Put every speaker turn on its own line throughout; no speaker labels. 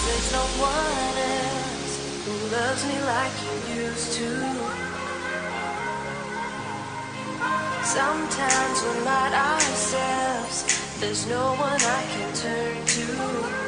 there's no one else who loves me like you used to. Sometimes we're not ourselves, there's no one I can turn to.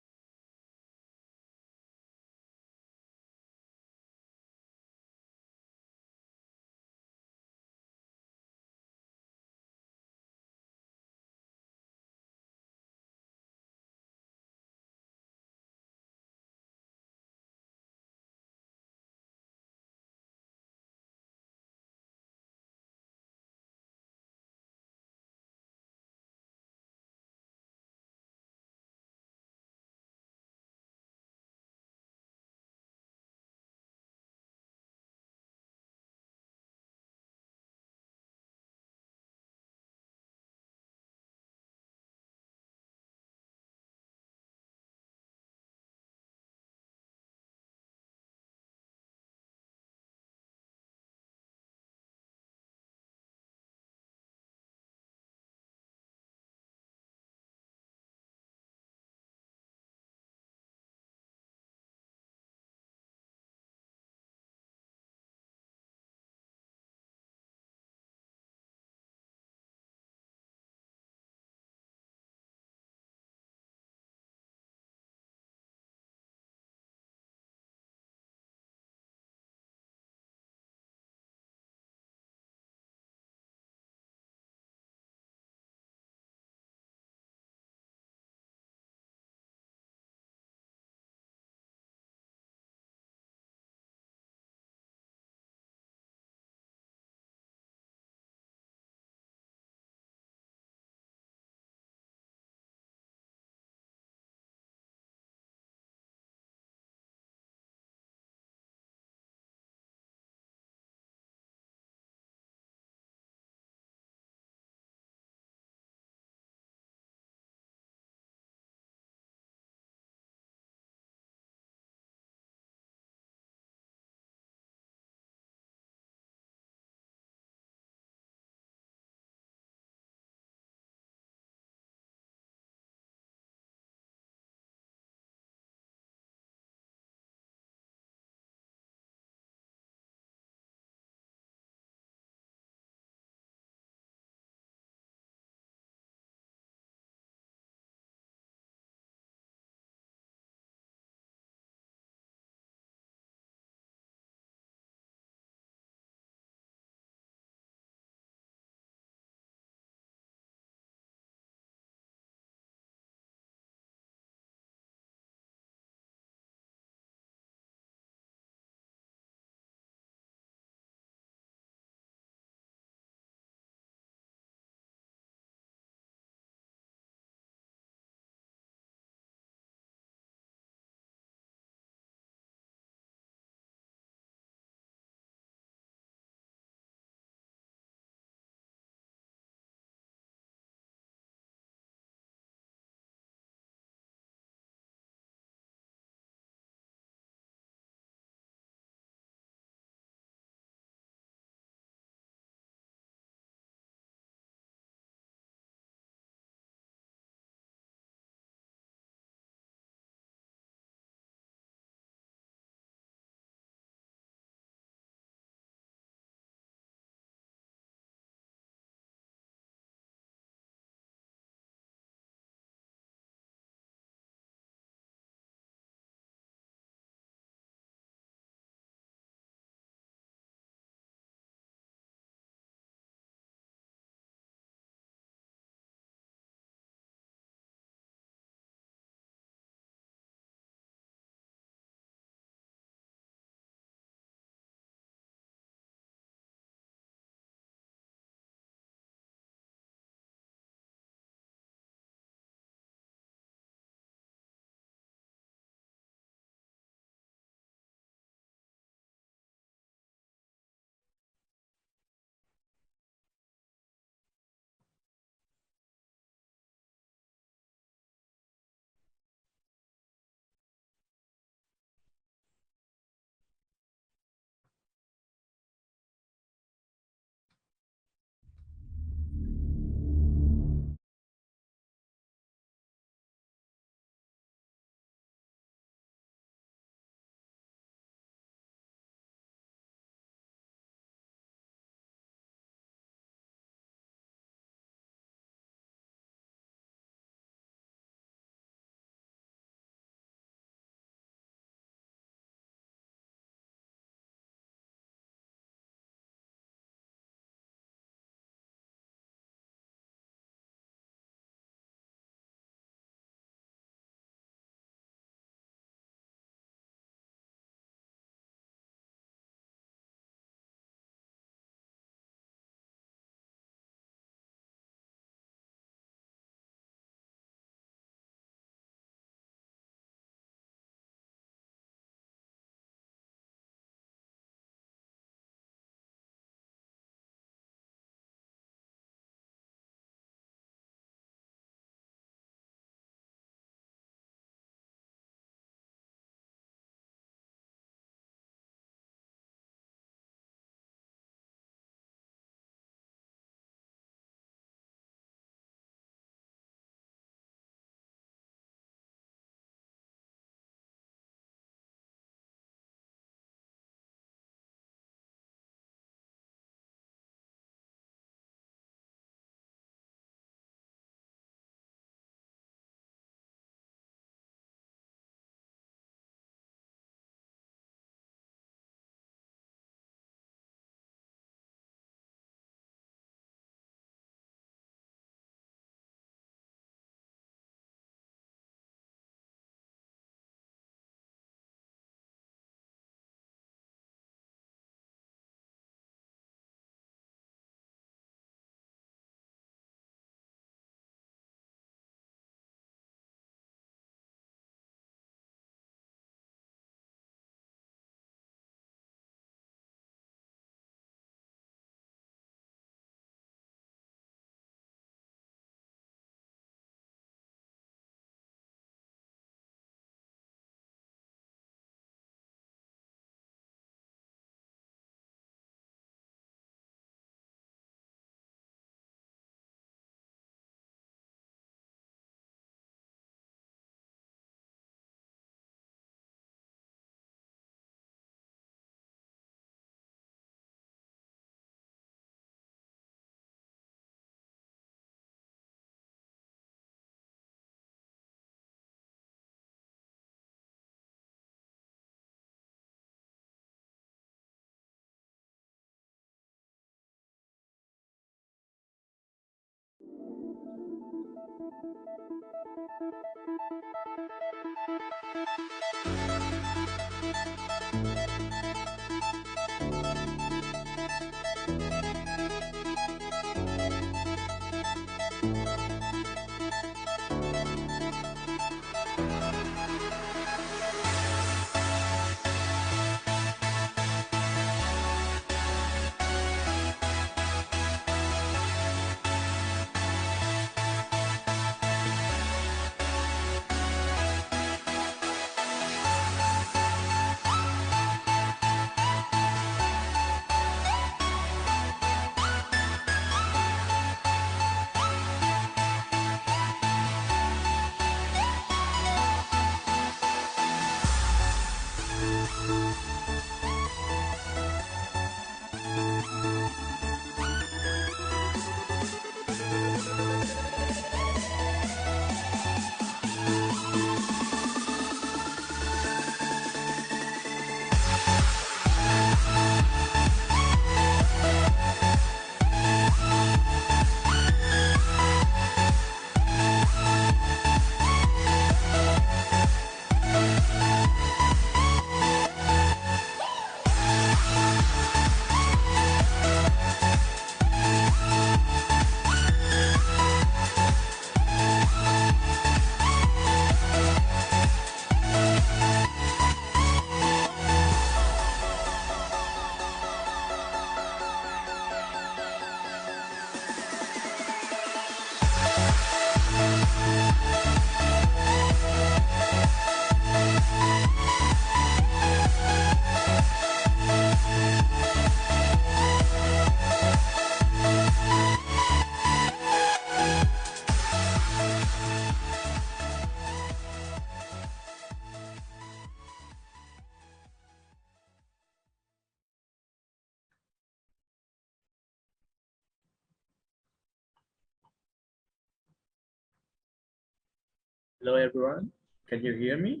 Hello, everyone. Can you hear me?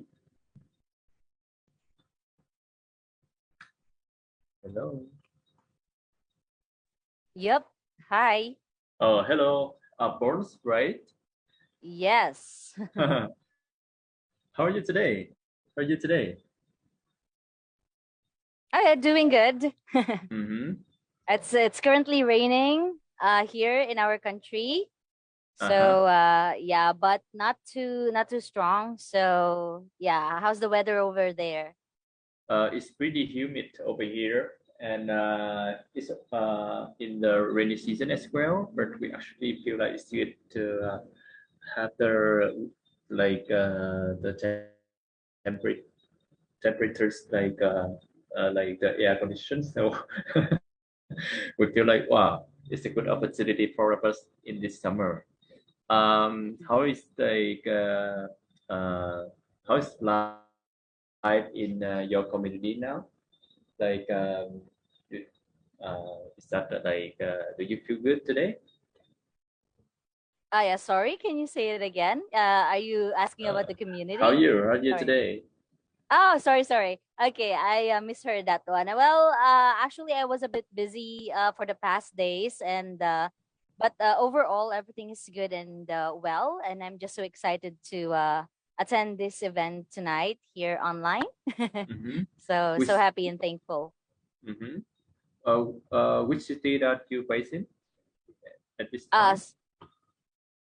Hello.
Yep. Hi.
Oh, hello. Apols, right?
Yes.
How are you today? How are you today?
Oh, yeah, doing good.
Mm-hmm.
It's currently raining here in our country.
Uh-huh.
So yeah, but not too strong. So yeah, how's the weather over there?
It's pretty humid over here, and it's in the rainy season as well. But we actually feel like it's good to have the temperature temperatures like the air conditioned. So we feel like wow, it's a good opportunity for us in this summer. How is uh, how is life in your community now? Like, is that do you feel good today?
Ah, yeah. Sorry, can you say it again? Are you asking about
Uh,
the
how
community?
you? How you
Sorry.
today?
Oh, sorry. Okay, I misheard that one. Well, actually, I was a bit busy for the past days, and but overall, everything is good and well, and I'm just so excited to attend this event tonight here online.
Mm-hmm.
So
Which
happy and thankful.
mm-hmm. Which city that you based in at this
Uh,
time?
s-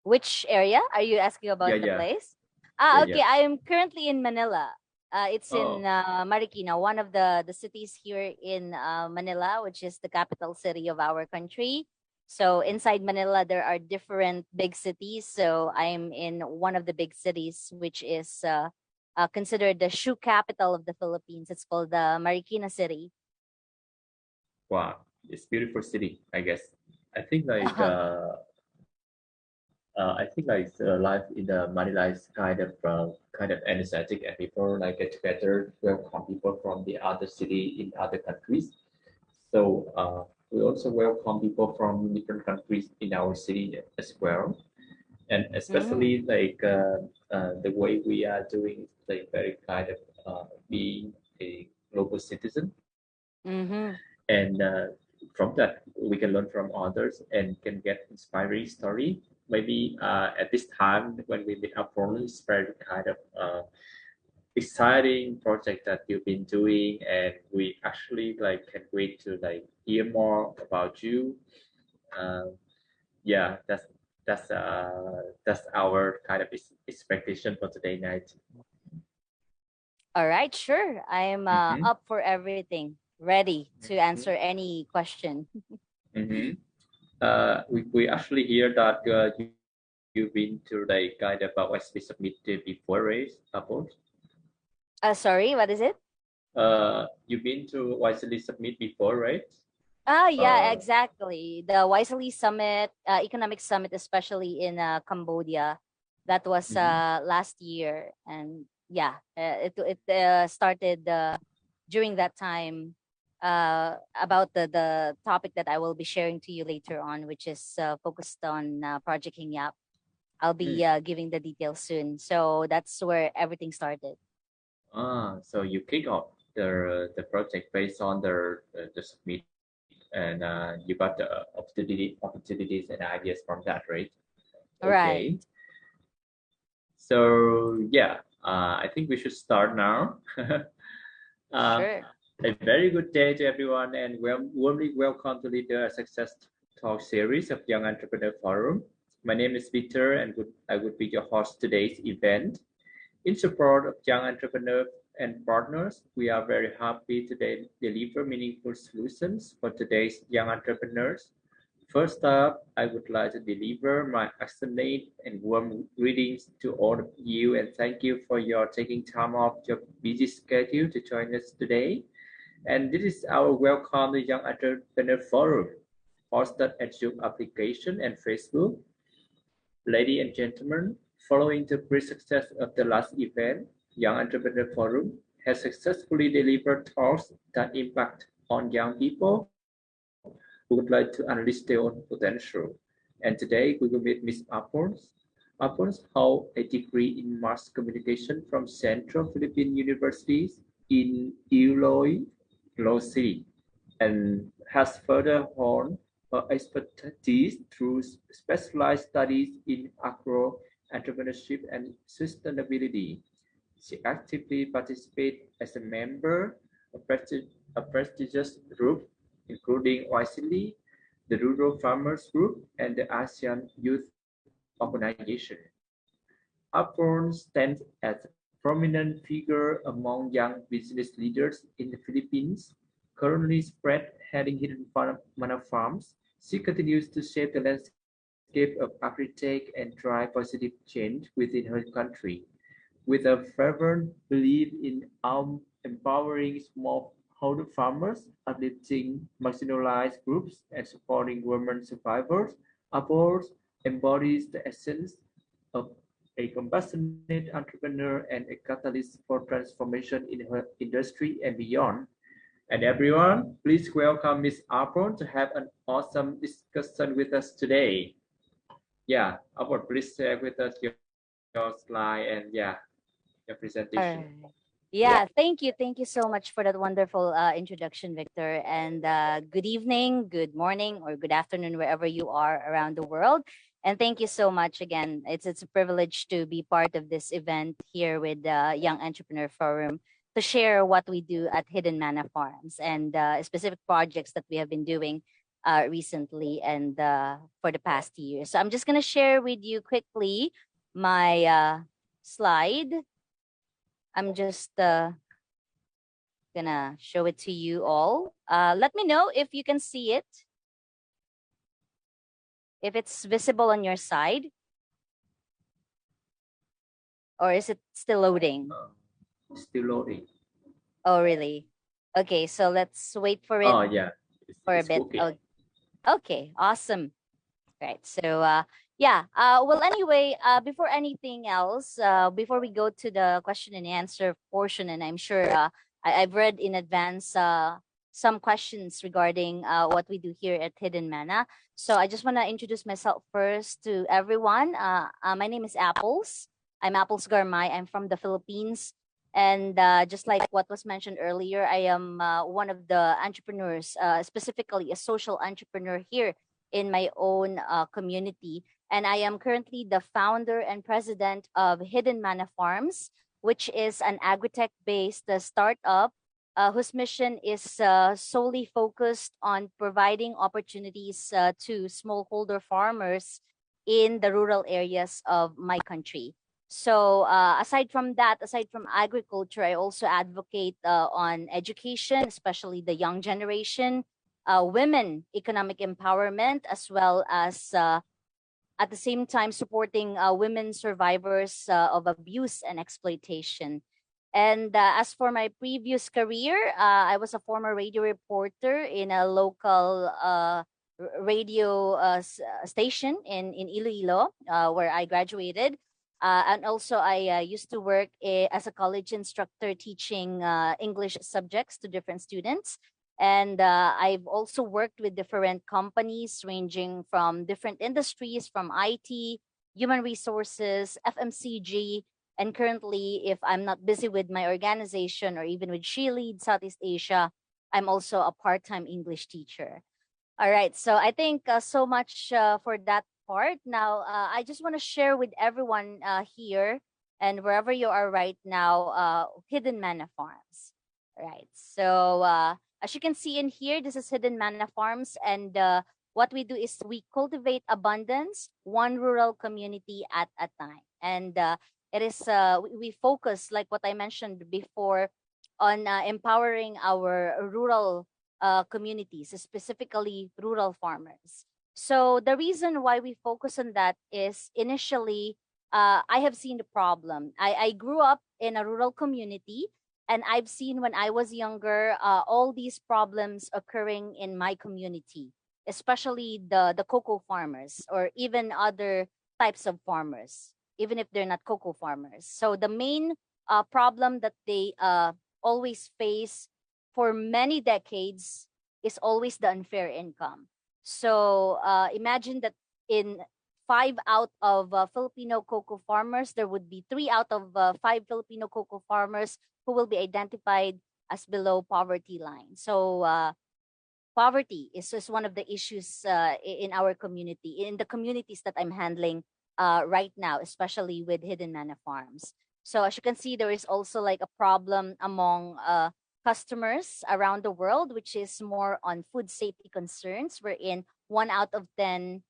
which area are you asking
Yeah,
about the
yeah,
place?
yeah,
Ah,
yeah.
okay. I am currently in Manila. It's in
Oh,
Marikina, one of the cities here in Manila, which is the capital city of our country. So inside Manila, there are different big cities. So I'm in one of the big cities, which is considered the shoe capital of the Philippines. It's called the Marikina City.
wow, it's beautiful city, I guess. I think I think life in the Manila is kind of energetic, and people like get together, welcome people from the other city in other countries. So we also welcome people from different countries in our city as well, and
Mm-hmm.
especially the way we are doing like very kind of being a global citizen,
Mm-hmm.
and from that we can learn from others and can get inspiring story. maybe at this time when we meet up, it's very kind of exciting project that you've been doing, and we actually like can wait to like hear more about you. Um, yeah, that's our kind of expectation for today night.
All right, sure. I'm
Mm-hmm.
up for everything, ready to answer
Mm-hmm.
any question.
Mm-hmm. We actually hear that you've been to like kind of West submit before, right? Suppose.
Sorry, what is it?
You've been to Wisely Submit before, right?
Yeah,
Uh,
exactly. The Wisely Summit, Economic Summit, especially in Cambodia, that was
mhm.
last year, and yeah, it started during that time about the topic that I will be sharing to you later on, which is focused on Project HINGYAP. I'll be
Mm.
giving the details soon. So that's where everything started.
So you kick off the project based on the submit, and you got the opportunities and ideas from that, right?
Right.
Okay. So yeah, I think we should start now. um,
Sure.
a very good day to everyone, and warmly welcome to the Success Talk series of Young Entrepreneur Forum. My name is Victor, and I would be your host today's event. In support of young entrepreneurs and partners, we are very happy to deliver meaningful solutions for today's young entrepreneurs. First up, I would like to deliver my affectionate and warm greetings to all of you, and thank you for your taking time off your busy schedule to join us today. And this is our Welcome to Young Entrepreneur Forum, hosted at Zoom application and Facebook. Ladies and gentlemen, following the great success of the last event, Young Entrepreneur Forum has successfully delivered talks that impact on young people who would like to unleash their own potential. And today we will meet Miss Apols. Apols holds a degree in mass communication from Central Philippine Universities in Iloilo City, and has further honed her expertise through specialized studies in agro entrepreneurship and sustainability. She actively participates as a member of a prestigious group, including YCLE, the Rural Farmers Group, and the ASEAN Youth Organization. Upton stands as a prominent figure among young business leaders in the Philippines. Currently spread heading hidden farms, she continues to shape the landscape of agri-tech and drive positive change within her country. With a fervent belief in empowering smallholder farmers, uplifting marginalized groups, and supporting women survivors, Apols embodies the essence of a compassionate entrepreneur and a catalyst for transformation in her industry and beyond. And everyone, please welcome Ms. Apron to have an awesome discussion with us today. Yeah, Apron, please share with us your slide and your presentation.
All right.
Yeah.
Yeah, thank you. Thank you so much for that wonderful introduction, Victor. And good evening, good morning, or good afternoon, wherever you are around the world. And thank you so much again. It's a privilege to be part of this event here with the Young Entrepreneur Forum to share what we do at Hidden Manna Farms and specific projects that we have been doing recently and for the past year. So I'm just going to share with you quickly my slide. I'm just gonna show it to you all. Let me know if you can see it, if it's visible on your side, or is it still loading?
Still loading.
Oh, really? Okay, so let's wait for it
Oh yeah,
for a
it's
bit.
working.
Oh, okay, awesome. Right. So, yeah. Well, anyway, before anything else, before we go to the question and answer portion, and I'm sure I've read in advance some questions regarding what we do here at Hidden Mana. So, I just want to introduce myself first to everyone. My name is Apples. I'm Apples Garmay. I'm from the Philippines. And just like what was mentioned earlier, I am one of the entrepreneurs, specifically a social entrepreneur here in my own community. and I am currently the founder and president of Hidden Mana Farms, which is an agritech based startup whose mission is solely focused on providing opportunities to smallholder farmers in the rural areas of my country. So, aside from that, aside from agriculture, I also advocate on education, especially the young generation, women economic empowerment, as well as at the same time supporting women survivors of abuse and exploitation. And as for my previous career, I was a former radio reporter in a local radio station in Iloilo, where I graduated. And also, I used to work as a college instructor teaching English subjects to different students. And I've also worked with different companies ranging from different industries, from IT, human resources, FMCG, and currently, if I'm not busy with my organization or even with She Lead Southeast Asia, I'm also a part-time English teacher. All right, so I think so much for that part. Now, I just want to share with everyone here and wherever you are right now, Hidden Mana Farms. Right, so as you can see in here, this is Hidden Mana Farms, and what we do is we cultivate abundance, one rural community at a time. And it is we focus, like what I mentioned before, on empowering our rural communities, specifically rural farmers. So the reason why we focus on that is initially, I have seen the problem. I grew up in a rural community, and I've seen when I was younger all these problems occurring in my community, especially the cocoa farmers or even other types of farmers, even if they're not cocoa farmers. So the main problem that they always face for many decades is always the unfair income. So imagine that in five out of Filipino cocoa farmers, there would be three out of five Filipino cocoa farmers who will be identified as below poverty line. So poverty is just one of the issues in our community, in the communities that I'm handling right now, especially with Hidden Mana Farms. So as you can see, there is also like a problem among customers around the world, which is more on food safety concerns, wherein 1 out of 10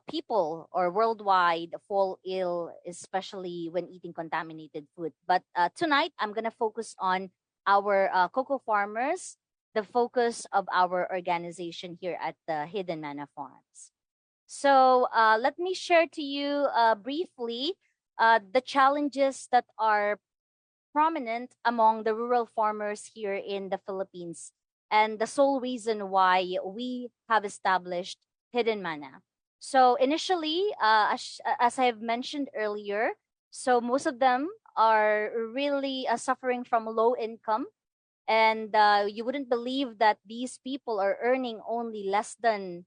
people or worldwide fall ill, especially when eating contaminated food. But tonight, I'm going to focus on our cocoa farmers, the focus of our organization here at the Hidden Mana Farms. So let me share to you briefly the challenges that are prominent among the rural farmers here in the Philippines, and the sole reason why we have established Hidden Mana. So initially, as I've mentioned earlier, so most of them are really suffering from low income, and you wouldn't believe that these people are earning only less than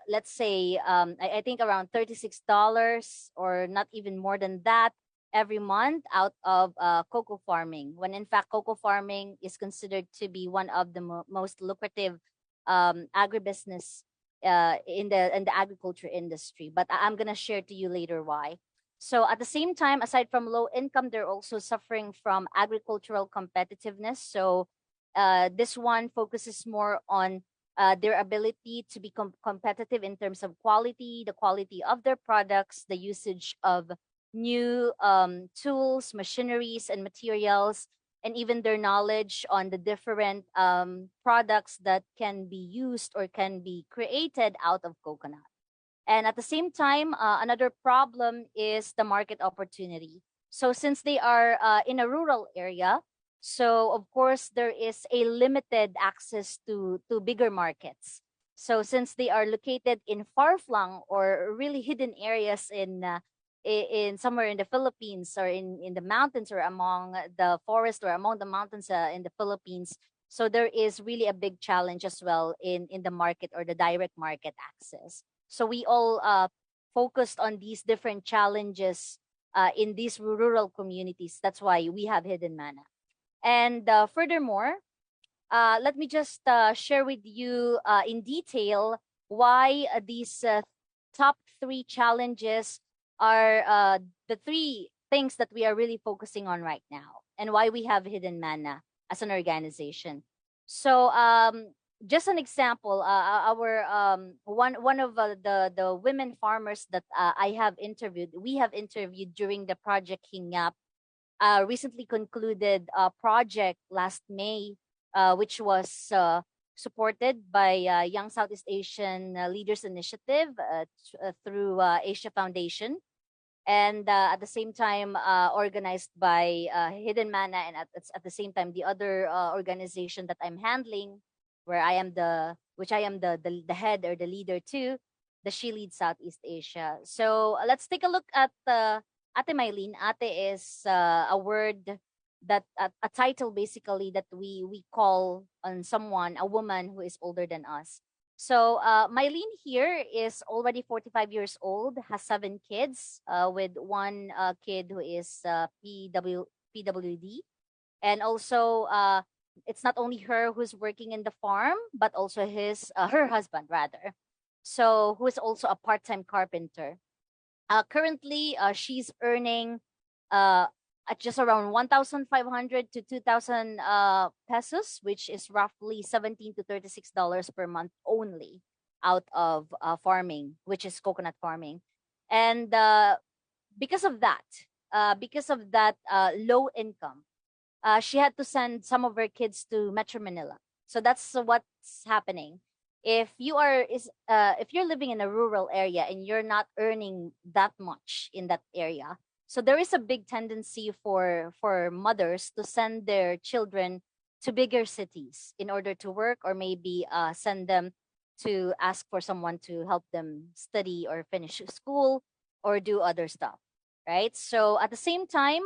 let's say I think around $36 or not even more than that every month out of cocoa farming, when in fact cocoa farming is considered to be one of the most lucrative agribusiness in the agriculture industry. But I'm going to share to you later why. So at the same time, aside from low income, they're also suffering from agricultural competitiveness. So this one focuses more on their ability to be competitive in terms of quality, the quality of their products, the usage of new tools, machineries, and materials, and even their knowledge on the different products that can be used or can be created out of coconut. And at the same time, another problem is the market opportunity. So since they are in a rural area, so of course there is a limited access to bigger markets. So since they are located in far-flung or really hidden areas in somewhere in the Philippines or in the mountains or among the forest or among the mountains in the Philippines, so there is really a big challenge as well in the market or the direct market access. So we all focused on these different challenges in these rural communities. That's why we have Hidden Mana. And furthermore, let me just share with you in detail why these top three challenges are the three things that we are really focusing on right now, and why we have Hidden Mana as an organization. So, just an example, our one of the women farmers that I have interviewed, we have interviewed during the Project HINGYAP recently concluded project last May, which was supported by Young Southeast Asian Leaders Initiative through Asia Foundation, and at the same time organized by Hidden Mana, and at the same time the other organization that I'm handling, where I am which I am the head or the leader too, the She Leads Southeast Asia. So let's take a look at Ate Mylene. Ate is a word that a title basically that we call on someone, a woman who is older than us. So Mylene here is already 45 years old, has 7 kids, with one kid who is PWD. And also, it's not only her who's working in the farm, but also her husband, rather. So, who is also a part-time carpenter. Currently, she's earning uh, at just around 1,500 to 2,000 pesos, which is roughly 17 to $36 per month only out of farming, which is coconut farming. And because of that low income, she had to send some of her kids to Metro Manila. So that's what's happening. If you're living in a rural area and you're not earning that much in that area, so there is a big tendency for mothers to send their children to bigger cities in order to work, or maybe send them to ask for someone to help them study or finish school or do other stuff, right? So at the same time,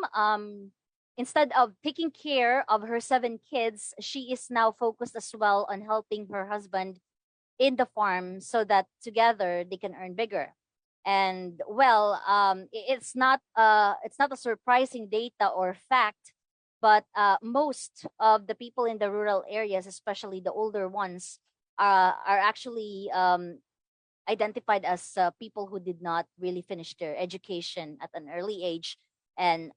instead of taking care of her 7 kids, she is now focused as well on helping her husband in the farm so that together they can earn bigger. And well, it's not a surprising data or fact, but most of the people in the rural areas, especially the older ones, are actually identified as people who did not really finish their education at an early age, and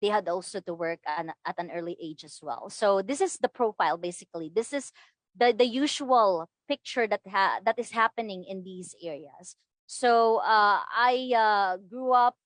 they had also to work at an early age as well. So this is the profile basically. This is the usual picture that is happening in these areas. So I grew up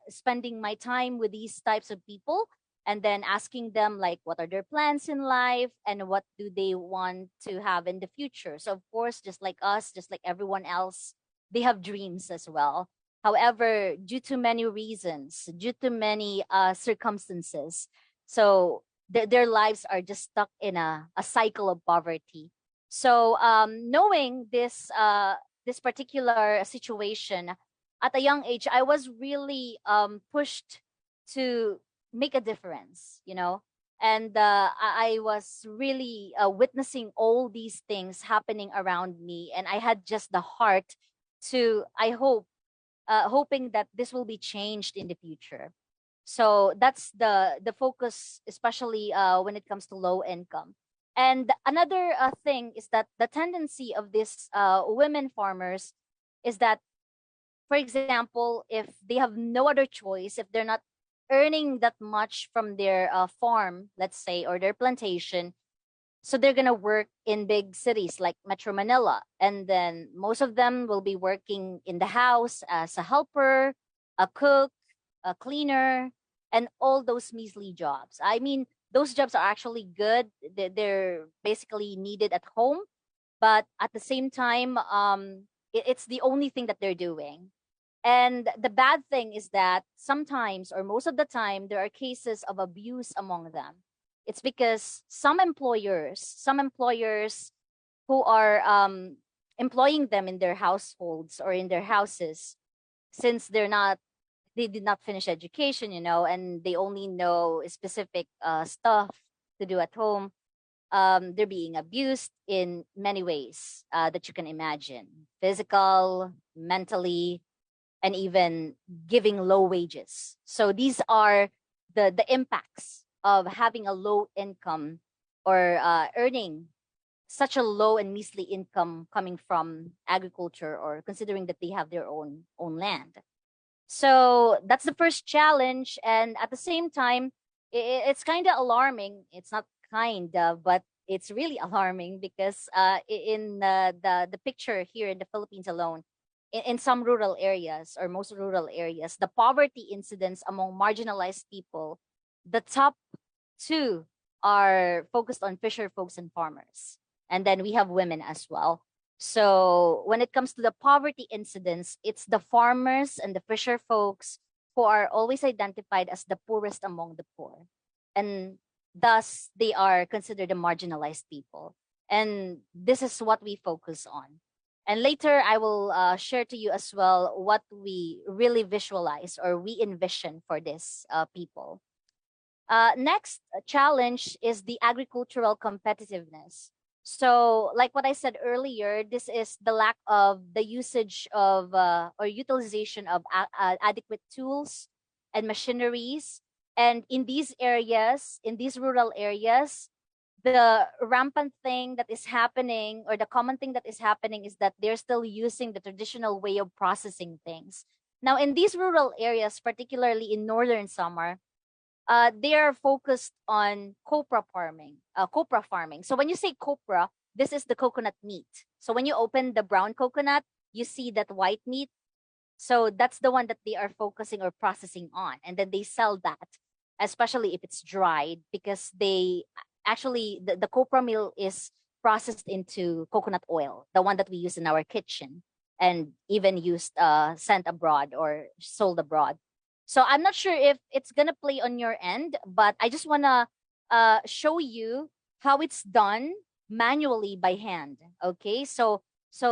spending my time with these types of people, and then asking them like what are their plans in life and what do they want to have in the future. So of course, just like us, just like everyone else, they have dreams as well. However, due to many reasons, due to many circumstances, so their lives are just stuck in a cycle of poverty. So knowing this particular situation at a young age, I was really pushed to make a difference, and I was really witnessing all these things happening around me, and I had just the heart to, hoping that this will be changed in the future. So that's the focus, especially when it comes to low income. And another thing is that the tendency of these women farmers is that, for example, if they have no other choice, if they're not earning that much from their farm, let's say, or their plantation, so they're going to work in big cities like Metro Manila. And then most of them will be working in the house as a helper, a cook, a cleaner, and all those measly jobs. I mean, those jobs are actually good. They're basically needed at home. But at the same time, it's the only thing that they're doing. And the bad thing is that sometimes, or most of the time, there are cases of abuse among them. It's because some employers who are employing them in their households or in their houses, since they did not finish education, and they only know specific stuff to do at home. They're being abused in many ways that you can imagine: physical, mentally, and even giving low wages. So these are the impacts of having a low income or earning such a low and measly income coming from agriculture, or considering that they have their own land. So that's the first challenge, and at the same time, it's kind of alarming. It's not kind of, but it's really alarming because in the picture here in the Philippines alone, in some rural areas, or most rural areas, the poverty incidence among marginalized people, the top two are focused on fisher folks and farmers. And then we have women as well. So when it comes to the poverty incidence, it's the farmers and the fisher folks who are always identified as the poorest among the poor. And thus they are considered the marginalized people. And this is what we focus on. And later I will share to you as well what we really visualize or we envision for this people. Next challenge is the agricultural competitiveness. So, like what I said earlier, this is the lack of the usage of or utilization of adequate tools and machineries. And in these areas, in these rural areas, the rampant thing that is happening, or the common thing that is happening, is that they're still using the traditional way of processing things. Now, in these rural areas, particularly in Northern Samar, they are focused on copra farming. Copra farming. So when you say copra, this is the coconut meat. So when you open the brown coconut, you see that white meat. So that's the one that they are focusing or processing on, and then they sell that, especially if it's dried, because they actually the copra meal is processed into coconut oil, the one that we use in our kitchen, and even used sent abroad or sold abroad. So I'm not sure if it's gonna play on your end, but I just wanna show you how it's done manually by hand. Okay, so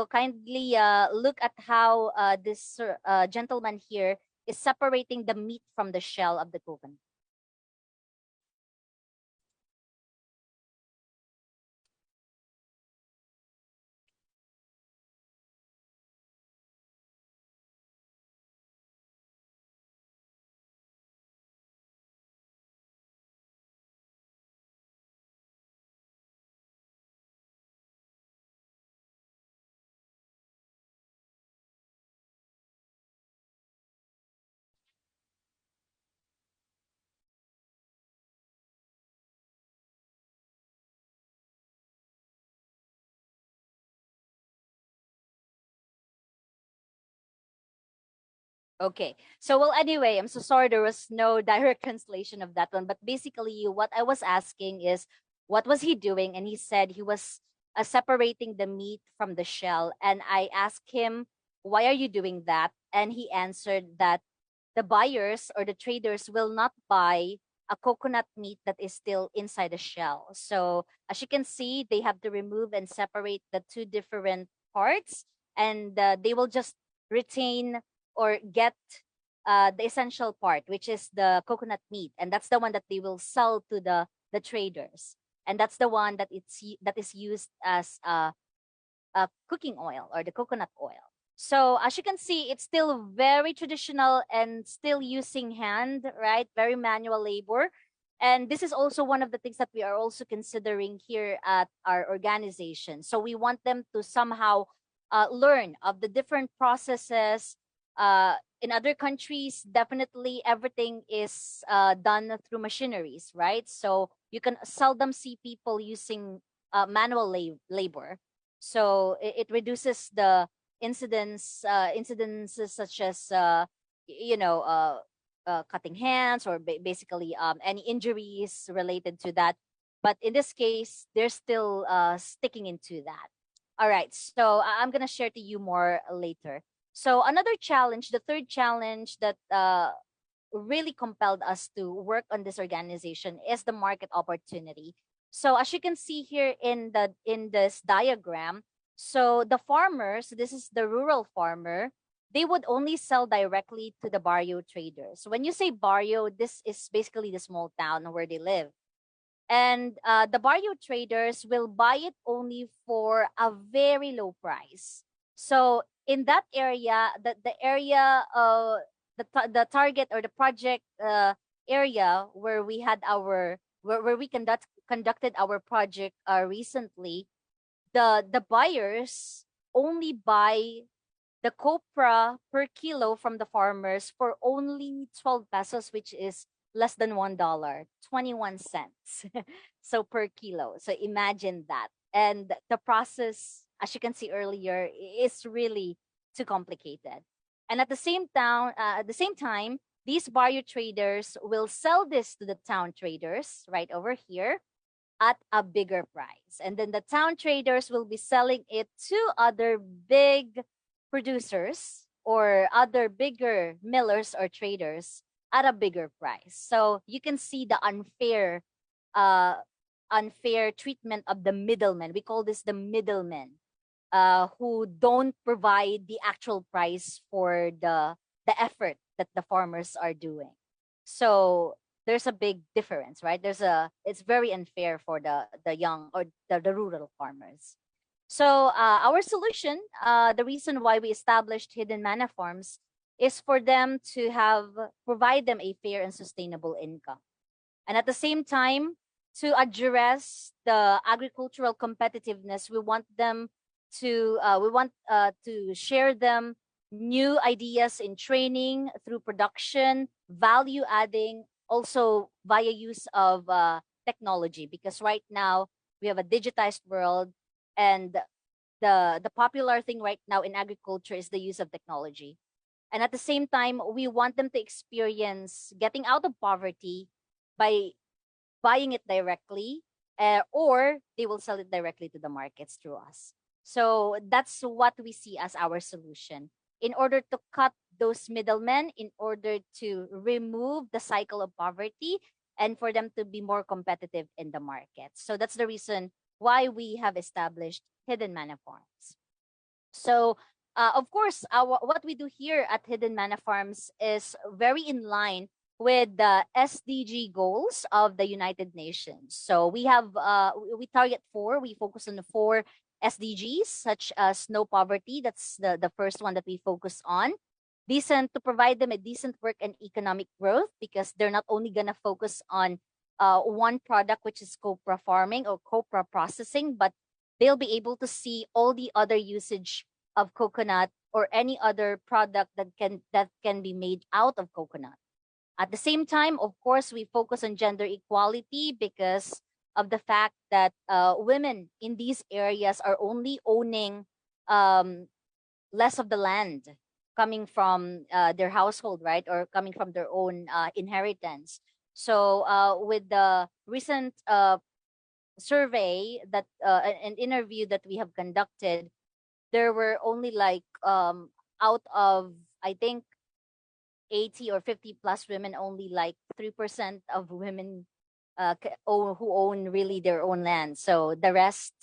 kindly look at how this gentleman here is separating the meat from the shell of the coconut. Okay. So, well, anyway, I'm so sorry there was no direct translation of that one. But basically, what I was asking is, what was he doing? And he said he was separating the meat from the shell. And I asked him, why are you doing that? And he answered that the buyers or the traders will not buy a coconut meat that is still inside the shell. So, as you can see, they have to remove and separate the two different parts, and they will just retain or get the essential part, which is the coconut meat, and that's the one that they will sell to the traders, and that's the one that is used as cooking oil or the coconut oil. So as you can see, it's still very traditional and still using hand, right? Very manual labor. And this is also one of the things that we are also considering here at our organization. So we want them to somehow learn of the different processes. In other countries, definitely everything is done through machineries, right? So you can seldom see people using manual labor. So it reduces the incidences such as cutting hands, or basically any injuries related to that. But in this case, they're still sticking into that. All right, so I'm gonna share to you more later. So another challenge, the third challenge that really compelled us to work on this organization, is the market opportunity. So as you can see here in this diagram, so the farmers, this is the rural farmer, they would only sell directly to the barrio traders. When you say barrio, this is basically the small town where they live. And the barrio traders will buy it only for a very low price. So in that area, the area the target or the project area where we had our where we conducted our project recently, the buyers only buy the copra per kilo from the farmers for only 12 pesos, which is less than $1, 21 cents. So per kilo. So imagine that. And the process, as you can see earlier, is really too complicated. And at the same time, these barrio traders will sell this to the town traders right over here at a bigger price. And then the town traders will be selling it to other big producers or other bigger millers or traders at a bigger price. So you can see the uh, unfair treatment of the middlemen. We call this the middlemen, who don't provide the actual price for the effort that the farmers are doing. So there's a big difference, right? It's very unfair for the young or the rural farmers. So our solution, the reason why we established hidden mana farms, is for them to provide them a fair and sustainable income, and at the same time, to address the agricultural competitiveness, we want to share them new ideas in training through production, value adding, also via use of technology. Because right now we have a digitized world, and the popular thing right now in agriculture is the use of technology. And at the same time, we want them to experience getting out of poverty by buying it directly, or they will sell it directly to the markets through us. So that's what we see as our solution. In order to cut those middlemen, in order to remove the cycle of poverty, and for them to be more competitive in the market. So that's the reason why we have established hidden mana farms. So, of course, what we do here at Hidden Mana Farms is very in line with the SDG goals of the United Nations. So we target four. We focus on the four SDGs, such as no poverty. That's the first one that we focus on. Decent, to provide them a decent work and economic growth, because they're not only gonna focus on one product, which is copra farming or copra processing, but they'll be able to see all the other usage of coconut or any other product that can be made out of coconut. At the same time, of course, we focus on gender equality, because of the fact that women in these areas are only owning um, less of the land coming from their household, right, or coming from their own inheritance. So with the recent survey that an interview that we have conducted, there were only like out of, I think, 80 or 50 plus women, only like 3% of women who own really their own land. So the rest,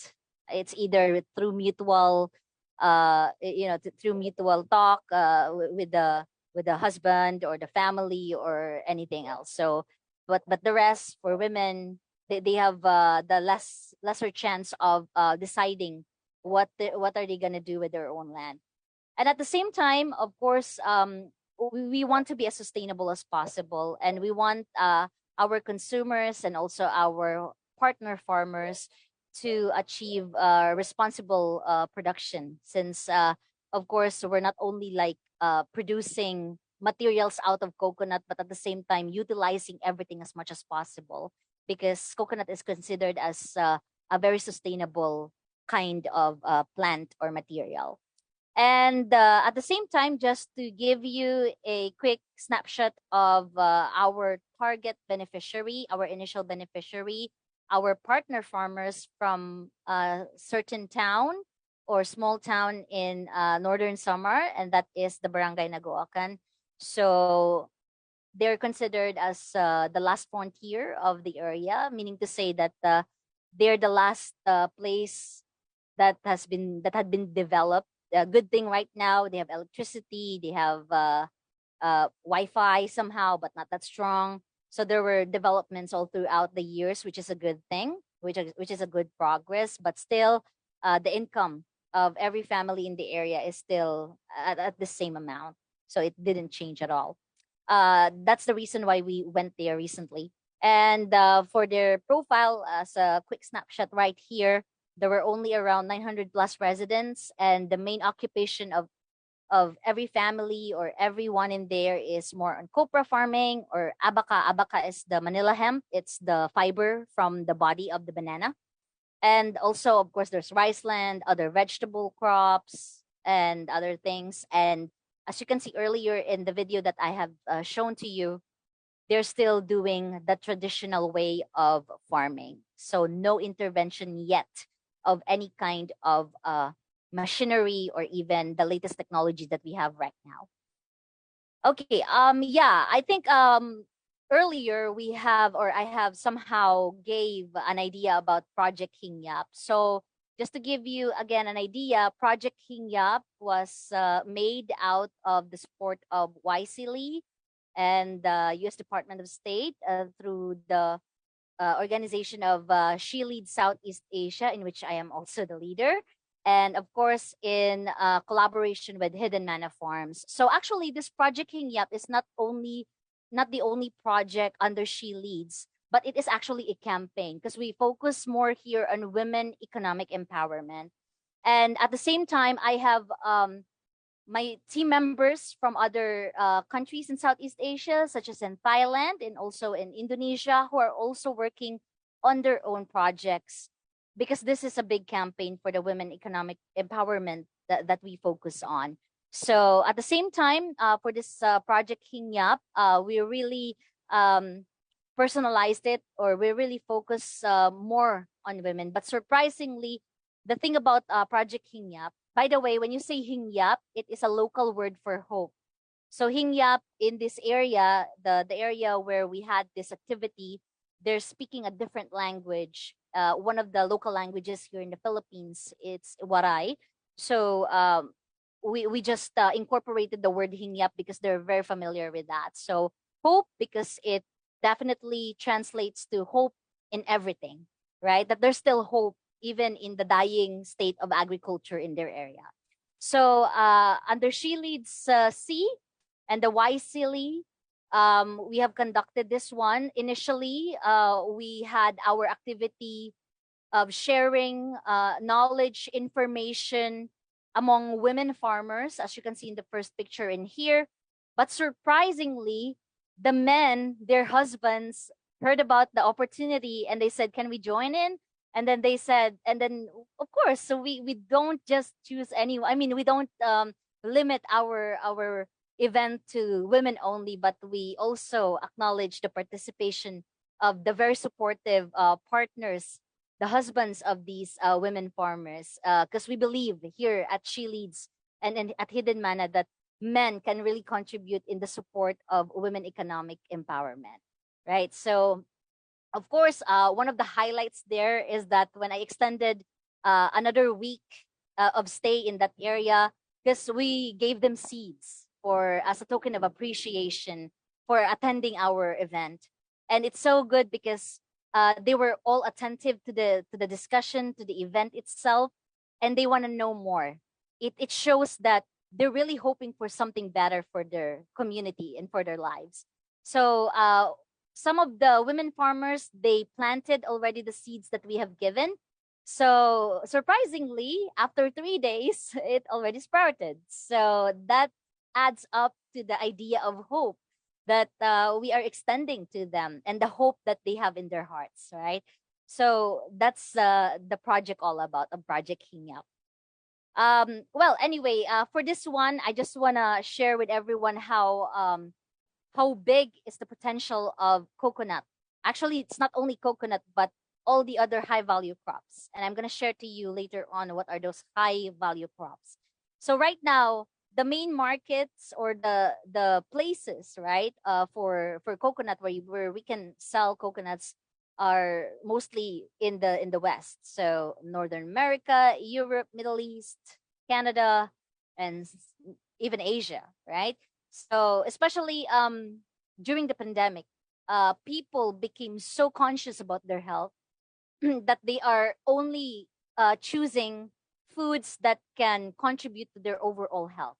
it's either through mutual through mutual talk with the husband or the family or anything else. So but the rest, for women, they have the lesser chance of deciding what are they going to do with their own land. And at the same time, of course, we want to be as sustainable as possible, and we want our consumers and also our partner farmers to achieve responsible production, since of course we're not only like producing materials out of coconut, but at the same time utilizing everything as much as possible, because coconut is considered as a very sustainable kind of plant or material. And at the same time, just to give you a quick snapshot of our target beneficiary, our initial beneficiary, our partner farmers from a certain town or small town in Northern Samar, and that is the Barangay Nagooacan. So they're considered as the last frontier of the area, meaning to say that they're the last place that had been developed. A good thing right now, they have electricity, they have Wi-Fi somehow, but not that strong. So there were developments all throughout the years, which is a good thing, which is a good progress. But still, the income of every family in the area is still at the same amount, so it didn't change at all. That's the reason why we went there recently. And for their profile, as a quick snapshot right here, there were only around 900 plus residents, and the main occupation of every family or everyone in there is more on copra farming or abaca. Abaca is the Manila hemp. It's the fiber from the body of the banana. And also, of course, there's rice land, other vegetable crops, and other things. And as you can see earlier in the video that I have shown to you, they're still doing the traditional way of farming. So no intervention yet of any kind of machinery or even the latest technology that we have right now. Okay, yeah, I think earlier we have, or I have somehow gave an idea about Project HINGYAP. So just to give you again an idea, Project HINGYAP was made out of the support of YC and the U.S. Department of State through the organization of She Leads Southeast Asia, in which I am also the leader. And of course, in collaboration with Hidden Mana Farms. So actually, this Project Hingyap is not the only project under She Leads, but it is actually a campaign because we focus more here on women economic empowerment. And at the same time, I have my team members from other countries in Southeast Asia, such as in Thailand and also in Indonesia, who are also working on their own projects because this is a big campaign for the women economic empowerment that we focus on. So at the same time, for this Project Hingyap, we really personalized it, or we really focus more on women. But surprisingly, the thing about Project Hingyap, by the way, when you say Hingyap, it is a local word for hope. So Hingyap in this area, the area where we had this activity, they're speaking a different language. One of the local languages here in the Philippines, it's Waray. So we just incorporated the word Hingyap because they're very familiar with that. So hope, because it definitely translates to hope in everything, right? That there's still hope even in the dying state of agriculture in their area. So under She Leads C and the YCLE, we have conducted this one. Initially, we had our activity of sharing knowledge, information among women farmers, as you can see in the first picture in here. But surprisingly, the men, their husbands, heard about the opportunity and they said, "Can we join in?" And then they said, and then of course, so we don't just choose anyone. I mean, we don't limit our event to women only, but we also acknowledge the participation of the very supportive partners, the husbands of these women farmers, because we believe here at She Leads and at Hidden Mana that men can really contribute in the support of women economic empowerment, right? So of course, one of the highlights there is that when I extended another week of stay in that area, because we gave them seeds for as a token of appreciation for attending our event, and it's so good because they were all attentive to the discussion, to the event itself, and they want to know more. It shows that they're really hoping for something better for their community and for their lives. So some of the women farmers, they planted already the seeds that we have given. So surprisingly, after 3 days, it already sprouted. So that adds up to the idea of hope that we are extending to them and the hope that they have in their hearts, right? So that's the project all about, a Project Hingyap. Well, anyway, for this one, I just want to share with everyone how big is the potential of coconut. Actually, it's not only coconut, but all the other high value crops. And I'm going to share to you later on what are those high value crops. So right now, the main markets or the places, right, for coconut where we can sell coconuts are mostly in the West. So Northern America, Europe, Middle East, Canada, and even Asia, right? So especially during the pandemic, people became so conscious about their health that they are only choosing foods that can contribute to their overall health.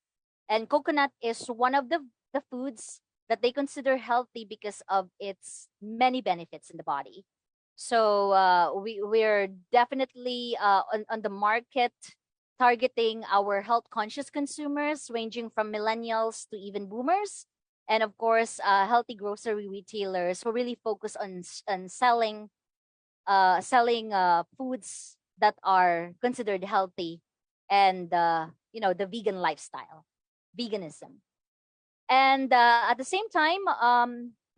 And coconut is one of the foods that they consider healthy because of its many benefits in the body. So we're definitely on the market targeting our health conscious consumers, ranging from millennials to even boomers, and of course, healthy grocery retailers who really focus on selling foods that are considered healthy, and the vegan lifestyle, veganism. And at the same time,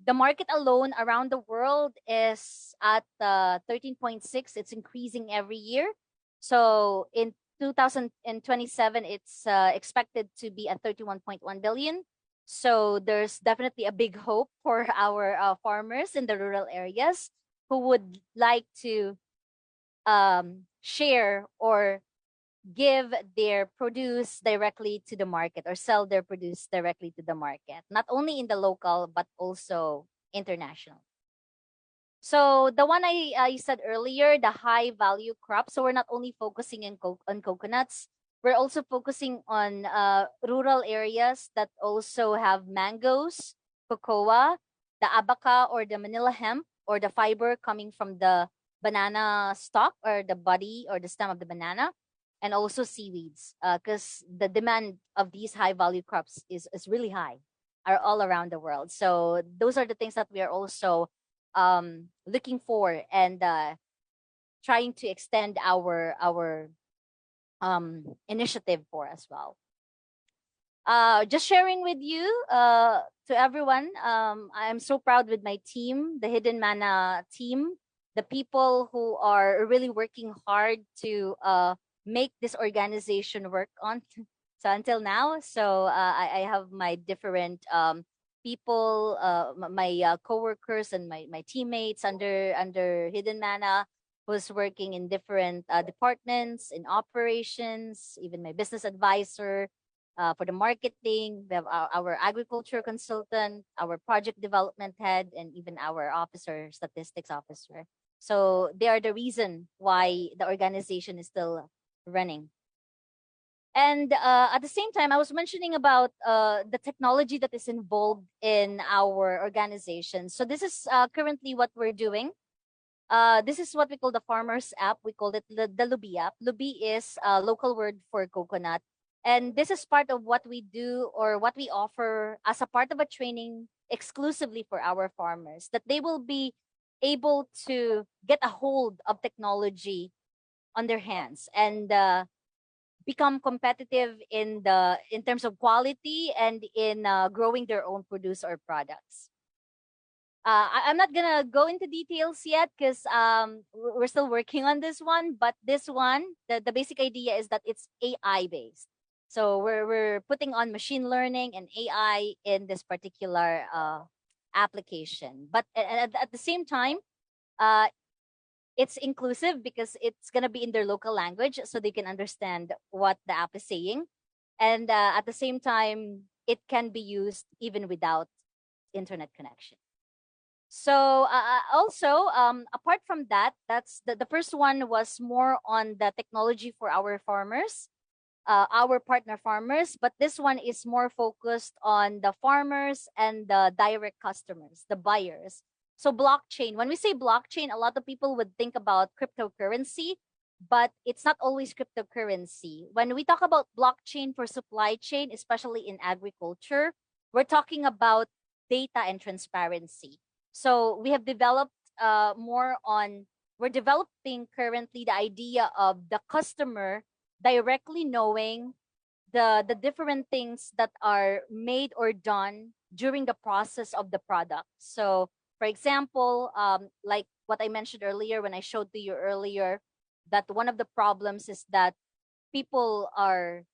the market alone around the world is at 13.6. It's increasing every year. So in 2027, it's expected to be at 31.1 billion. So there's definitely a big hope for our farmers in the rural areas who would like to share or give their produce directly to the market, or sell their produce directly to the market, not only in the local but also international. So the one I said earlier, the high value crop. So we're not only focusing on coconuts, we're also focusing on rural areas that also have mangoes, cocoa, the abaca or the Manila hemp, or the fiber coming from the banana stalk or the body or the stem of the banana, and also seaweeds, because the demand of these high value crops is really high, are all around the world. So those are the things that we are also looking for, and trying to extend our initiative for as well. Just sharing with you, to everyone, I'm so proud with my team, the Hidden Mana team, the people who are really working hard to make this organization work on so until now. So I have my different people, my coworkers and my teammates under Hidden Mana, who's working in different departments in operations, even my business advisor for the marketing. We have our agriculture consultant, our project development head, and even our officer, statistics officer. So they are the reason why the organization is still running. And at the same time, I was mentioning about the technology that is involved in our organization. So this is currently what we're doing. This is what we call the farmers app. We call it the Lubi app. Lubi is a local word for coconut. And this is part of what we do, or what we offer as a part of a training exclusively for our farmers, that they will be able to get a hold of technology on their hands, and become competitive in terms of quality, and in growing their own produce or products. I'm not gonna go into details yet, because we're still working on this one. But this one, the basic idea is that it's AI based. So we're putting on machine learning and AI in this particular application. But at the same time, uh, it's inclusive, because it's gonna be in their local language, so they can understand what the app is saying. And at the same time, it can be used even without internet connection. So also, apart from that, that's the first one was more on the technology for our farmers, our partner farmers. But this one is more focused on the farmers and the direct customers, the buyers. So blockchain, when we say blockchain, a lot of people would think about cryptocurrency, but it's not always cryptocurrency. When we talk about blockchain for supply chain, especially in agriculture, we're talking about data and transparency. So we have developed we're developing currently the idea of the customer directly knowing the different things that are made or done during the process of the product. So for example, like what I mentioned earlier, when I showed to you earlier, that one of the problems is that people are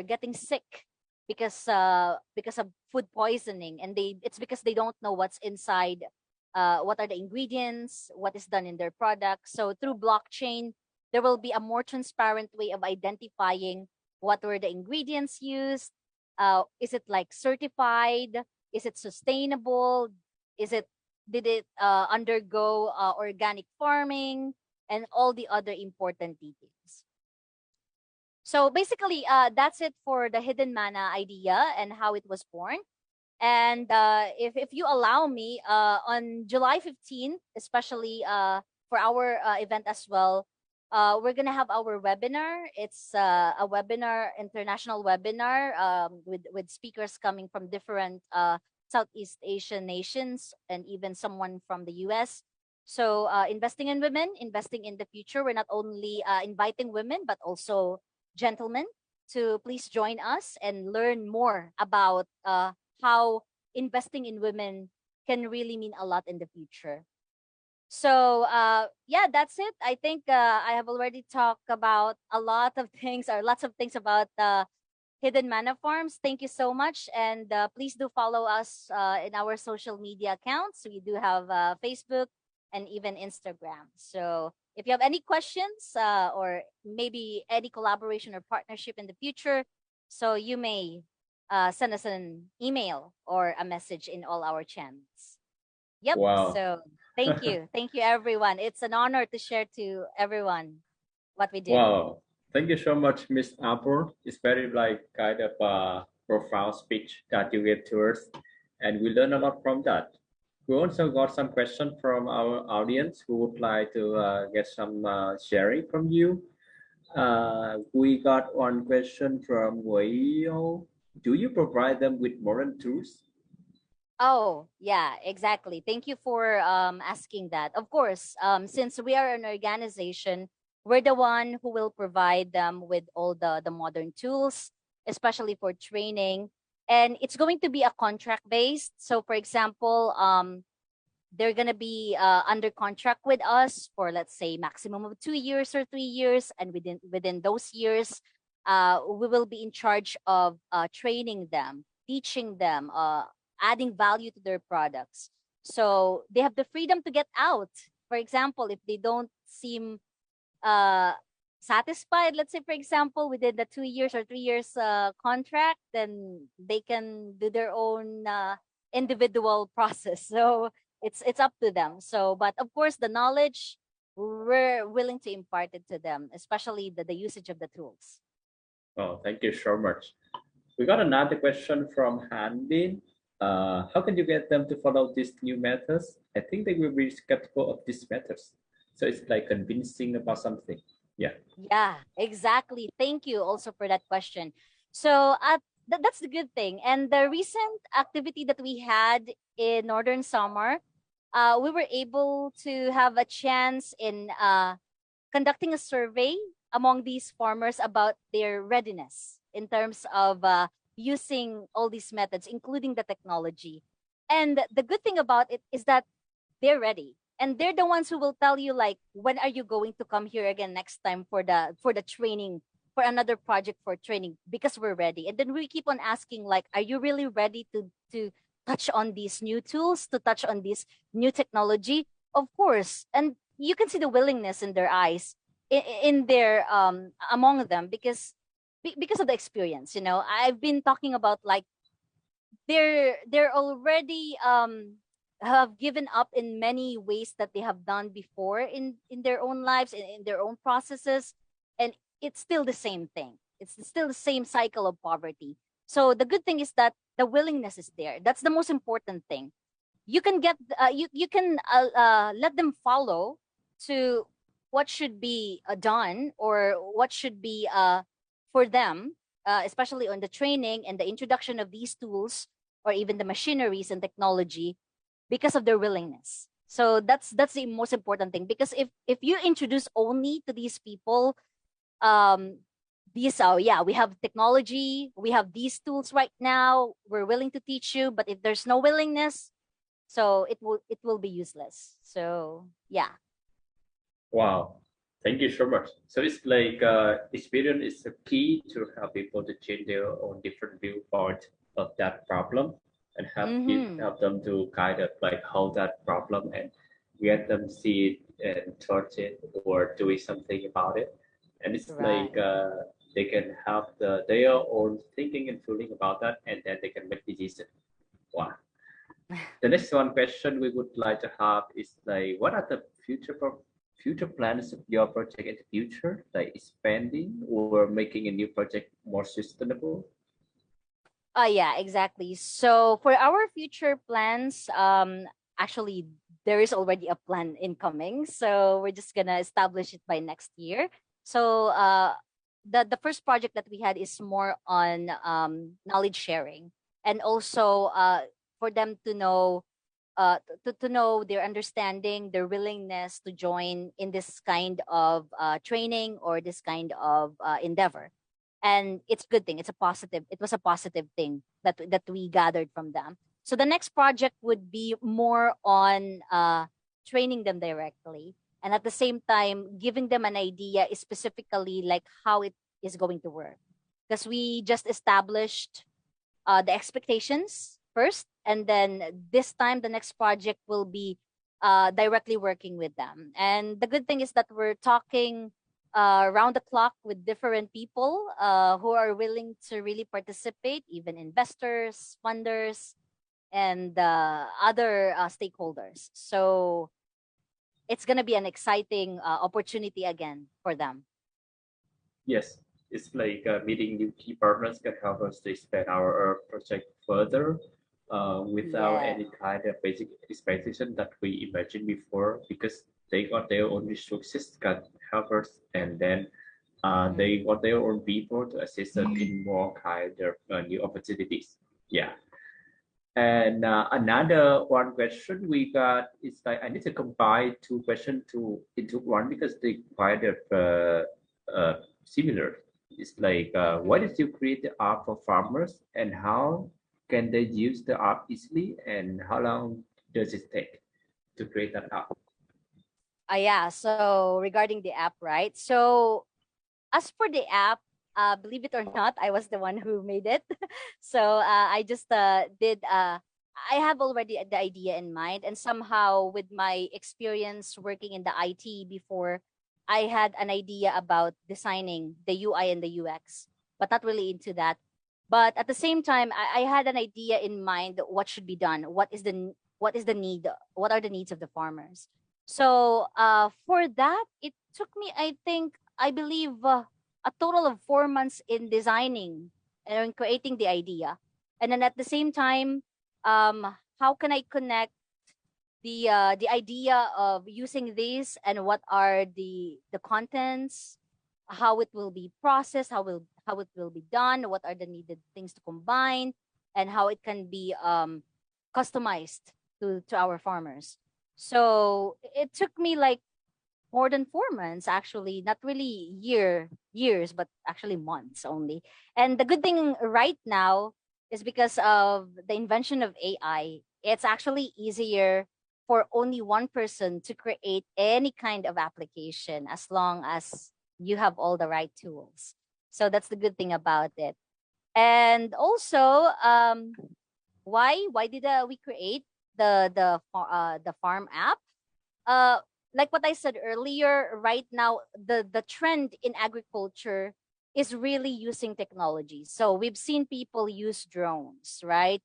getting sick because of food poisoning, and it's because they don't know what's inside, what are the ingredients, what is done in their product. So through blockchain, there will be a more transparent way of identifying what were the ingredients used. Is it like certified? Is it sustainable? Did it undergo organic farming, and all the other important details. So basically, that's it for the Hidden Mana idea and how it was born. And if you allow me, on July 15th, especially for our event as well, we're gonna have our webinar. It's a webinar, international webinar, with speakers coming from different Southeast Asian nations and even someone from the US. So investing in women, investing in the future. We're not only inviting women but also gentlemen to please join us and learn more about how investing in women can really mean a lot in the future. So yeah, that's it. I think I have already talked about a lot of things or lots of things about Hidden Mana Farms. Thank you so much, and please do follow us in our social media accounts. We do have Facebook and even Instagram. So if you have any questions or maybe any collaboration or partnership in the future, so you may send us an email or a message in all our channels. Yep.
Wow.
So thank you. Thank you, everyone. It's an honor to share to everyone what we do.
Wow. Thank you so much, Miss Apple. It's very like kind of a profound speech that you gave to us, and we learn a lot from that. We also got some questions from our audience who would like to get some sharing from you. We got one question from Wayo. Do you provide them with modern tools?
Oh, yeah, exactly. Thank you for asking that. Of course, since we are an organization, we're the one who will provide them with all the modern tools, especially for training. And it's going to be a contract based. So, for example, they're going to be under contract with us for, let's say, maximum of 2 years or 3 years. And within those years, we will be in charge of training them, teaching them, adding value to their products. So they have the freedom to get out. For example, if they don't seem uh, satisfied, let's say, for example, within the 2 years or 3 years contract, then they can do their own individual process. So it's up to them. So, but of course, the knowledge we're willing to impart it to them, especially the usage of the tools.
Oh, thank you so much. We got another question from Hanbin. How can you get them to follow these new methods? I think they will be skeptical of these methods. So it's like convincing about something. Yeah.
Yeah, exactly. Thank you also for that question. So that's the good thing. And the recent activity that we had in Northern Samar, we were able to have a chance in conducting a survey among these farmers about their readiness in terms of using all these methods, including the technology. And the good thing about it is that they're ready, and they're the ones who will tell you like, when are you going to come here again next time for the training, for another project for training, because we're ready. And then we keep on asking like, are you really ready to touch on these new tools, to touch on this new technology? Of course. And you can see the willingness in their eyes, in their among them, because of the experience. I've been talking about like, they're already have given up in many ways that they have done before in their own lives, in their own processes, and it's still the same thing. It's still the same cycle of poverty. So the good thing is that the willingness is there. That's the most important thing. You can get you can let them follow to what should be done, or what should be for them, especially on the training and the introduction of these tools, or even the machineries and technology, because of their willingness. So that's the most important thing, because if you introduce only to these people um these yeah, we have technology, we have these tools right now, we're willing to teach you, but if there's no willingness, so it will be useless. So yeah.
Wow. Thank you so much. So it's like experience is the key to help people to change their own different viewpoint of that problem, and help them to kind of like hold that problem and get them see it and touch it or doing something about it. And it's
Right.
like they can have their own thinking and feeling about that, and then they can make decisions. Wow. The next one question we would like to have is like, what are the future plans of your project in the future, like expanding or making a new project more sustainable?
Yeah, exactly. So for our future plans, actually there is already a plan incoming. So we're just gonna establish it by next year. So the first project that we had is more on knowledge sharing, and also for them to know to know their understanding, their willingness to join in this kind of training or this kind of endeavor. And it's a good thing. It was a positive thing that we gathered from them. So the next project would be more on training them directly, and at the same time giving them an idea specifically like how it is going to work, because we just established the expectations first, and then this time the next project will be directly working with them. And the good thing is that we're talking around the clock with different people who are willing to really participate, even investors, funders, and other stakeholders. So it's going to be an exciting opportunity again for them.
Yes, it's like meeting new key partners can help us to expand our project further without
Yeah.
any kind of basic expectation that we imagined before, because they got their own resources can help us, and then they got their own people to assist us in more kind of new opportunities. Yeah. And another one question we got is like I need to combine two questions to into one because they quite similar. It's like why did you create the app for farmers and how can they use the app easily and how long does it take to create that app?
Yeah. So regarding the app, right? So as for the app, believe it or not, I was the one who made it. So I just did. I have already the idea in mind, and somehow with my experience working in the IT before, I had an idea about designing the UI and the UX, but not really into that. But at the same time, I had an idea in mind what should be done. What is the need? What are the needs of the farmers? So for that, it took me, I believe, a total of 4 months in designing and in creating the idea. And then at the same time, how can I connect the idea of using this and what are the contents, how it will be processed, how it will be done, what are the needed things to combine, and how it can be customized to our farmers. So it took me like more than 4 months, actually, not really years, but actually months only. And the good thing right now is because of the invention of AI, it's actually easier for only one person to create any kind of application as long as you have all the right tools. So that's the good thing about it. And also, why did we create the farm app? uh like what I said earlier, right now the trend in agriculture is really using technology. So we've seen people use drones, right?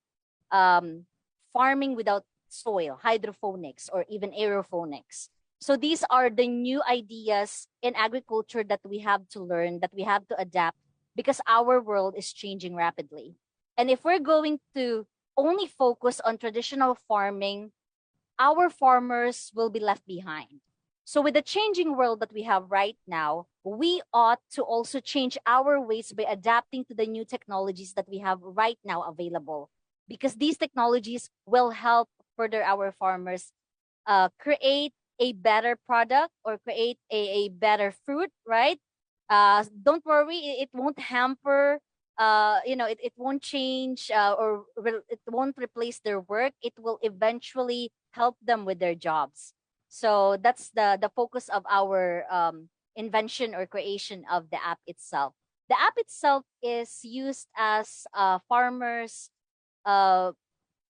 um Farming without soil, hydroponics, or even aeroponics. So these are the new ideas in agriculture that we have to learn, that we have to adapt, because our world is changing rapidly. And if we're going to only focus on traditional farming, our farmers will be left behind. So, with the changing world that we have right now, we ought to also change our ways by adapting to the new technologies that we have right now available, because these technologies will help further our farmers create a better product or create a better fruit, right? Don't worry, it won't hamper, it won't change it won't replace their work. It will eventually help them with their jobs. So that's the focus of our invention or creation of the app itself. The app itself is used as farmers uh,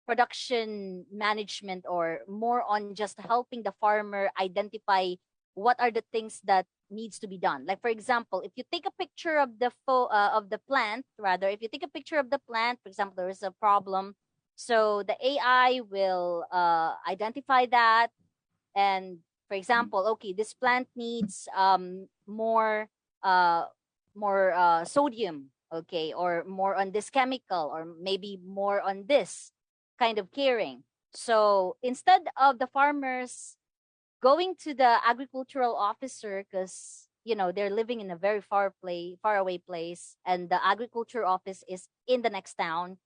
production management, or more on just helping the farmer identify what are the things that needs to be done. Like for example, if you take a picture of the plant, rather, if you take a picture of the plant, for example, there is a problem, so the AI will identify that. And for example, okay, this plant needs uh more sodium okay, or more on this chemical, or maybe more on this kind of caring. So instead of the farmers going to the agricultural officer, because they're living in a very far away place, and the agriculture office is in the next town,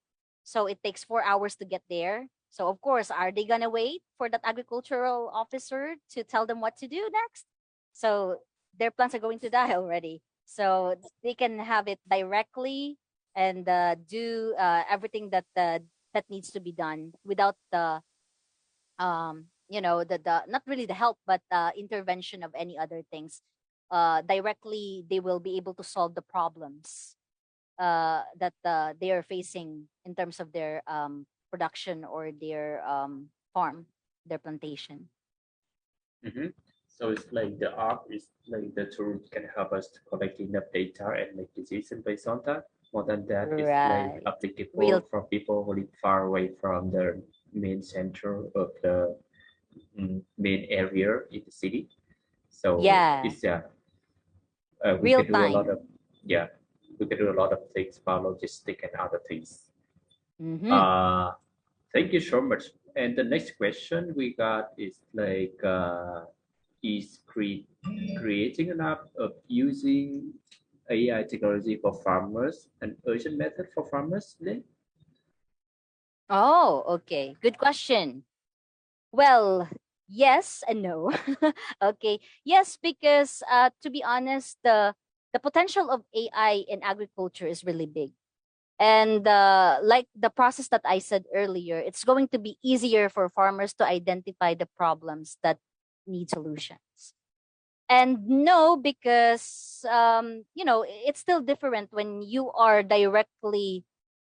so it takes 4 hours to get there. So of course, are they gonna wait for that agricultural officer to tell them what to do next? So their plants are going to die already. So they can have it directly, and do everything that needs to be done without the not really the help, but intervention of any other things. Directly, they will be able to solve the problems that they are facing in terms of their production, or their farm, their plantation.
Mm-hmm. So it's like the app is like the tool can help us to collect enough data and make decisions based on that. More than that, it's like
Right. Real.
applicable for people who live far away from the main center of the main area in the city. So
Yeah.
it's we
Real
can do a lot
time.
of yeah, we can do a lot of things about logistic and other things.
Mm-hmm.
Uh, Thank you so much. And the next question we got is like, is creating an app of using AI technology for farmers an urgent method for farmers, Lynn?
Oh, okay, good question. Well, yes and no. Okay. Yes, because to be honest, the potential of AI in agriculture is really big. And like the process that I said earlier, it's going to be easier for farmers to identify the problems that need solutions. And no, because it's still different when you are directly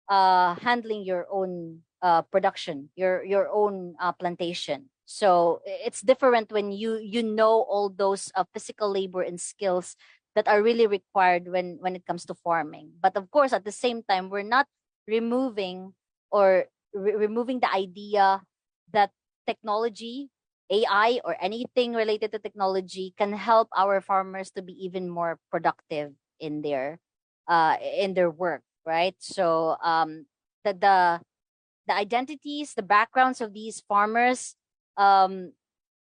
handling your own production, your own plantation. So it's different when you know all those physical labor and skills that are really required when it comes to farming. But of course, at the same time, we're not removing, or removing the idea that technology, AI, or anything related to technology can help our farmers to be even more productive in their work, right? So the the the identities, the backgrounds of these farmers, um,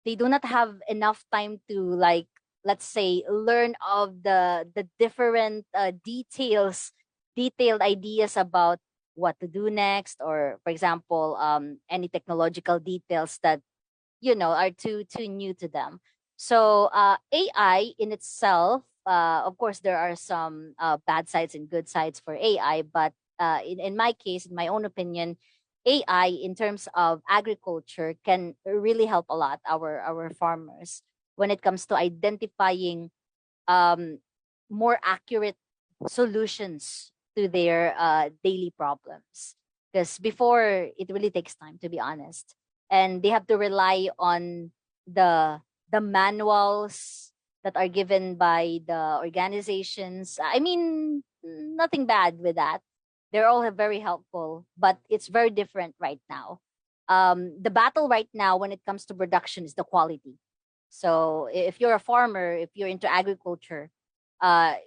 they do not have enough time to, like, let's say, learn of the different detailed ideas about what to do next, or for example, any technological details that are too new to them. So AI in itself, of course, there are some bad sides and good sides for AI, but in my case, in my own opinion, AI in terms of agriculture can really help a lot our farmers when it comes to identifying um, more accurate solutions to their daily problems. Because before, it really takes time, to be honest, and they have to rely on the the manuals that are given by the organizations. I mean, nothing bad with that. They're all very helpful, but it's very different right now. The battle right now when it comes to production is the quality. So if you're a farmer, if you're into agriculture,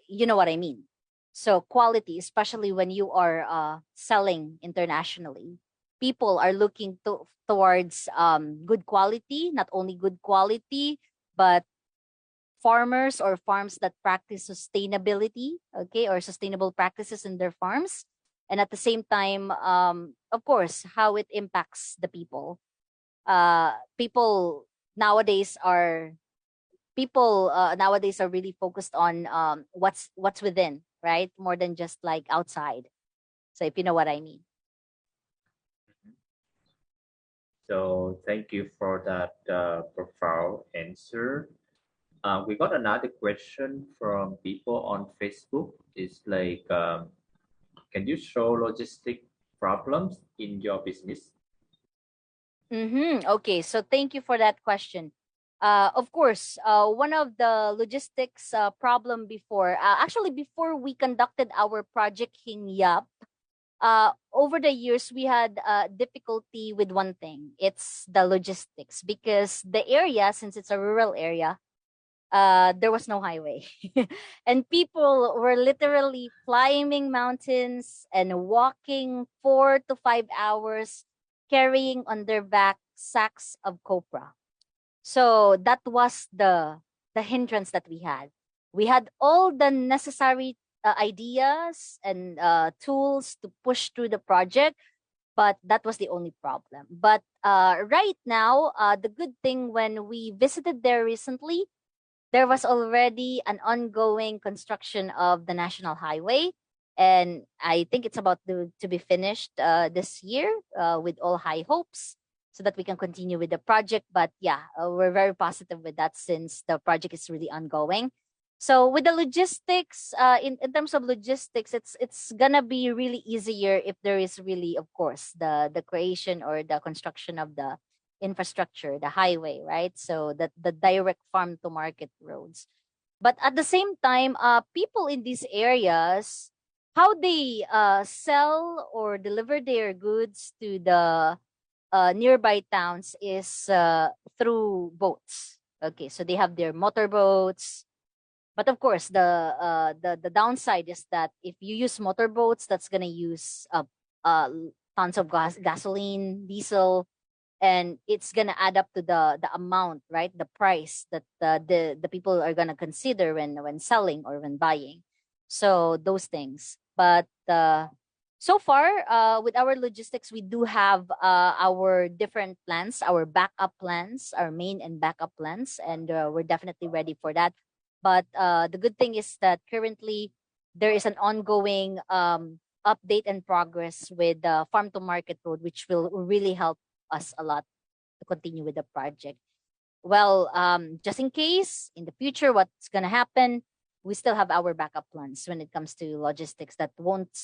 you know what I mean. So quality, especially when you are selling internationally, people are looking towards good quality, not only good quality, but farmers or farms that practice sustainability, okay, or sustainable practices in their farms. And at the same time, of course, how it impacts the people. People nowadays are nowadays are really focused on what's within, right, more than just like outside. So if you know what I mean.
So thank you for that profound answer. We got another question from people on Facebook. It's like, can you show logistic problems in your business?
Okay, so thank you for that question. Of course, one of the logistics problem before, actually before we conducted our project Hingyap, over the years we had difficulty with one thing. It's the logistics, because the area, since it's a rural area, there was no highway. And people were literally climbing mountains and walking 4 to 5 hours carrying on their back sacks of copra. So that was the hindrance that we had. We had all the necessary ideas and tools to push through the project, but that was the only problem. But right now, the good thing, when we visited there recently, there was already an ongoing construction of the national highway, and I think it's about to be finished this year, with all high hopes, so that we can continue with the project. But yeah, we're very positive with that, since the project is really ongoing. So with the logistics, in terms of logistics, it's gonna be really easier if there is really, of course, the creation or the construction of the infrastructure, the highway, right? So that the direct farm to market roads. But at the same time, people in these areas, how they sell or deliver their goods to the nearby towns is through boats. Okay, so they have their motorboats. But of course, the downside is that if you use motorboats, that's gonna use uh, tons of gasoline, diesel, and it's gonna add up to the amount, right? The price that the people are gonna consider when selling or when buying. So those things. But so far, with our logistics, we do have our different plans, our backup plans, our main and backup plans, and we're definitely ready for that. But the good thing is that currently there is an ongoing update and progress with the farm to market road, which will really help us a lot to continue with the project. Well, just in case in the future what's gonna happen, we still have our backup plans when it comes to logistics that won't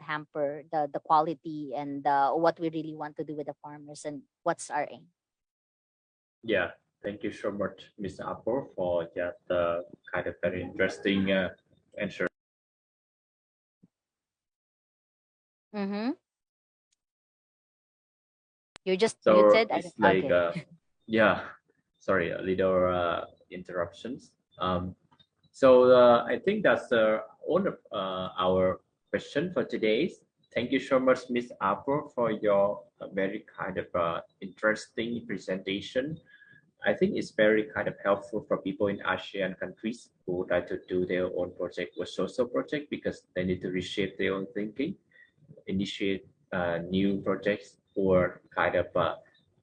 hamper the quality and what we really want to do with the farmers and what's our aim.
Yeah, thank you so much, Mr. Apple, for that kind of very interesting answer.
Mm-hmm. You're just
So
muted.
it's like,
Okay.
yeah, sorry, a little interruptions. So I think that's all of our question for today. Thank you so much, Miss Apple, for your very kind of interesting presentation. I think it's very kind of helpful for people in ASEAN countries who would like to do their own project or social project, because they need to reshape their own thinking, initiate new projects, or kind of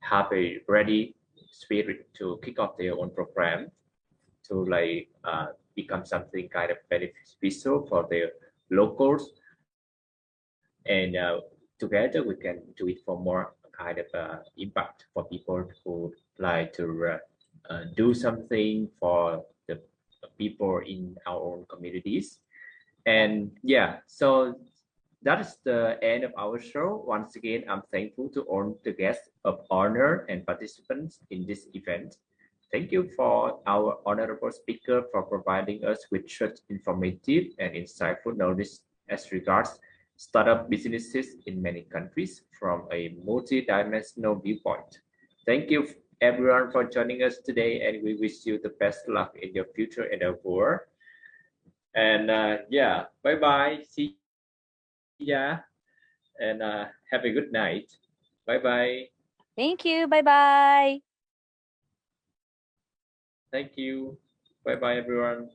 have a ready spirit to kick off their own program to like become something kind of beneficial for the locals, and together we can do it for more kind of impact for people who like to do something for the people in our own communities. And yeah, so that is the end of our show. Once again, I'm thankful to all the guests of honor and participants in this event. Thank you for our honorable speaker for providing us with such informative and insightful knowledge as regards startup businesses in many countries from a multi-dimensional viewpoint. Thank you everyone for joining us today, and we wish you the best luck in your future endeavor. And yeah, bye bye. See ya, and have a good night. Bye bye.
Thank you. Bye bye.
Thank you. Bye bye, everyone.